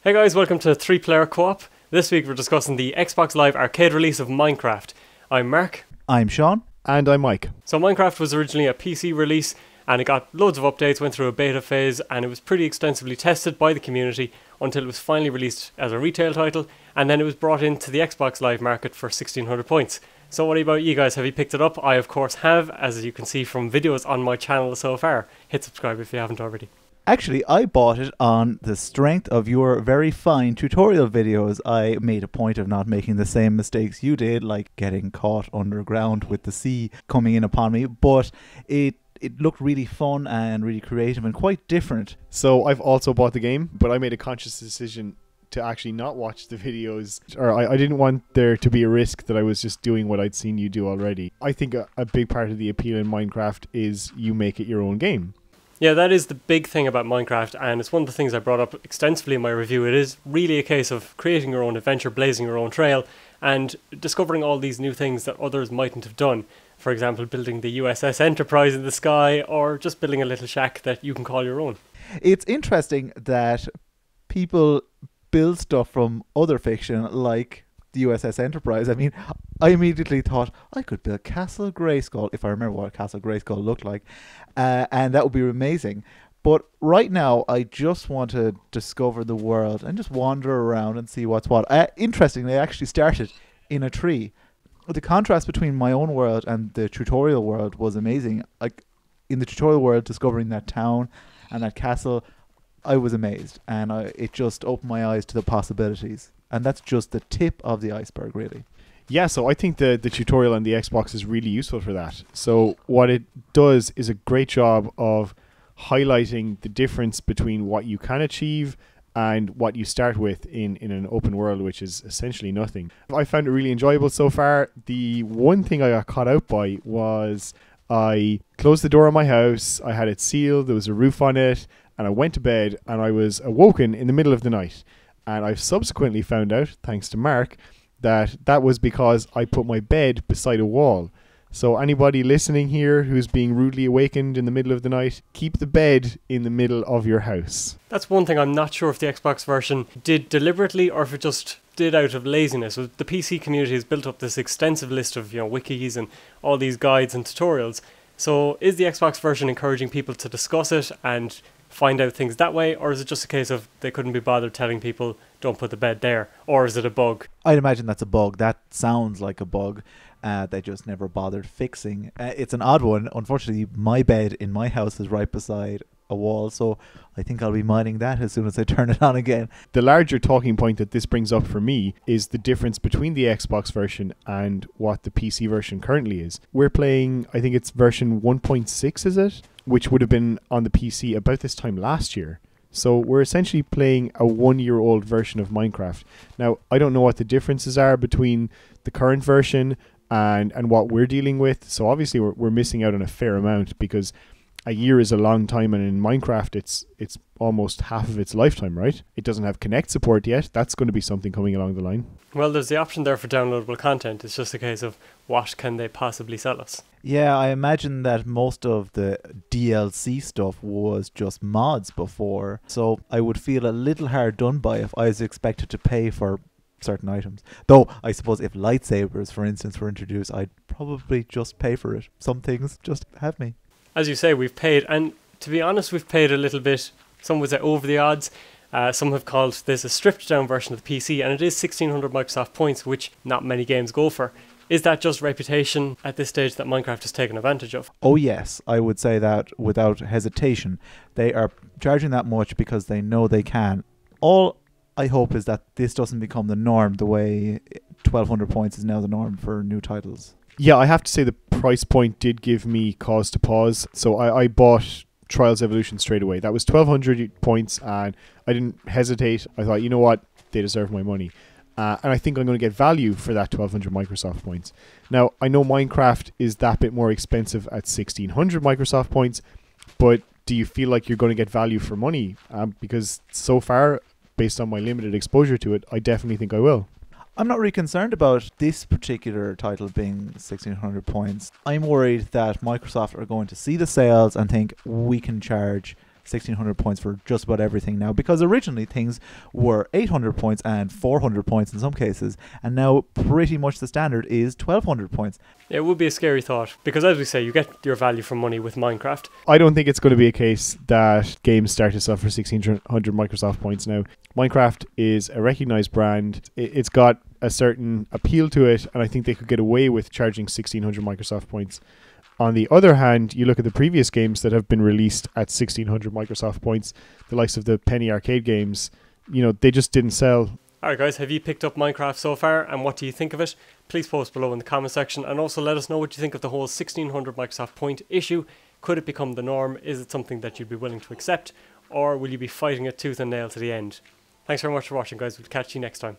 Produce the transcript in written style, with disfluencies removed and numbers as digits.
Hey guys, welcome to 3-Player Co-op. This week we're discussing the Xbox Live Arcade release of Minecraft. I'm Mark. I'm Sean. And I'm Mike. So Minecraft was originally a PC release and it got loads of updates, went through a beta phase, and it was pretty extensively tested by the community until it was finally released as a retail title, and then it was brought into the Xbox Live market for 1600 points. So what about you guys? Have you picked it up? I of course have, as you can see from videos on my channel so far. Hit subscribe if you haven't already. Actually, I bought it on the strength of your very fine tutorial videos. I made a point of not making the same mistakes you did, like getting caught underground with the sea coming in upon me, but it looked really fun and really creative and quite different. So I've also bought the game, but I made a conscious decision to actually not watch the videos, or I didn't want there to be a risk that I was just doing what I'd seen you do already. I think a big part of the appeal in Minecraft is you make it your own game. Yeah, that is the big thing about Minecraft, and it's one of the things I brought up extensively in my review. It is really a case of creating your own adventure, blazing your own trail, and discovering all these new things that others mightn't have done. For example, building the USS Enterprise in the sky, or just building a little shack that you can call your own. It's interesting that people build stuff from other fiction, like the USS Enterprise. I mean, I immediately thought I could build Castle Grayskull, if I remember what Castle Grayskull looked like, and that would be amazing. But right now, I just want to discover the world and just wander around and see what's what. Interestingly, I actually started in a tree. The contrast between my own world and the tutorial world was amazing. Like, in the tutorial world, discovering that town and that castle, I was amazed, and it just opened my eyes to the possibilities. And that's just the tip of the iceberg, really. Yeah, so I think the tutorial on the Xbox is really useful for that. So what it does is a great job of highlighting the difference between what you can achieve and what you start with in an open world, which is essentially nothing. I found it really enjoyable so far. The one thing I got caught out by was I closed the door of my house, I had it sealed, there was a roof on it, and I went to bed and I was awoken in the middle of the night. And I've subsequently found out, thanks to Mark, that was because I put my bed beside a wall. So anybody listening here who's being rudely awakened in the middle of the night, keep the bed in the middle of your house. That's one thing I'm not sure if the Xbox version did deliberately or if it just did out of laziness. The PC community has built up this extensive list of wikis and all these guides and tutorials. So is the Xbox version encouraging people to discuss it and find out things that way, or is it just a case of they couldn't be bothered telling people don't put the bed there, or is it a bug? I'd imagine that's a bug. That sounds like a bug. They just never bothered fixing. It's an odd one. Unfortunately, my bed in my house is right beside a wall, so I think I'll be minding that as soon as I turn it on again. The larger talking point that this brings up for me is the difference between the Xbox version and what the PC version currently is. We're playing, I think it's version 1.6, is it? Which would have been on the PC about this time last year. So we're essentially playing a 1-year-old version of Minecraft. Now, I don't know what the differences are between the current version and what we're dealing with. So obviously we're missing out on a fair amount, because a year is a long time, and in Minecraft it's almost half of its lifetime, right? It doesn't have Kinect support yet. That's going to be something coming along the line. Well, there's the option there for downloadable content. It's just a case of what can they possibly sell us. Yeah, I imagine that most of the DLC stuff was just mods before, so I would feel a little hard done by if I was expected to pay for certain items. Though, I suppose if lightsabers, for instance, were introduced, I'd probably just pay for it. Some things just have me. As you say, we've paid, and to be honest, we've paid a little bit. Some would say over the odds. Some have called this a stripped down version of the PC, and it is 1600 Microsoft points, which not many games go for. Is that just reputation at this stage that Minecraft has taken advantage of? Oh yes, I would say that without hesitation. They are charging that much because they know they can. All I hope is that this doesn't become the norm, the way 1200 points is now the norm for new titles. Yeah, I have to say the price point did give me cause to pause. So I bought Trials Evolution straight away. That was 1200 points, and I didn't hesitate. I thought, you know what, they deserve my money. And I think I'm going to get value for that 1200 Microsoft points. Now, I know Minecraft is that bit more expensive at 1600 Microsoft points, but do you feel like you're going to get value for money? Because so far, based on my limited exposure to it, I definitely think I will. I'm not really concerned about this particular title being 1600 points. I'm worried that Microsoft are going to see the sales and think we can charge 1,600 points for just about everything now, because originally things were 800 points and 400 points in some cases, and now pretty much the standard is 1,200 points. It would be a scary thought, because as we say, you get your value for money with Minecraft. I don't think it's going to be a case that games start to suffer 1,600 Microsoft points now. Minecraft is a recognized brand. It's got a certain appeal to it, and I think they could get away with charging 1,600 Microsoft points. On the other hand, you look at the previous games that have been released at 1,600 Microsoft points, the likes of the Penny Arcade games, you know, they just didn't sell. Alright guys, have you picked up Minecraft so far, and what do you think of it? Please post below in the comment section, and also let us know what you think of the whole 1,600 Microsoft point issue. Could it become the norm? Is it something that you'd be willing to accept, or will you be fighting it tooth and nail to the end? Thanks very much for watching guys, we'll catch you next time.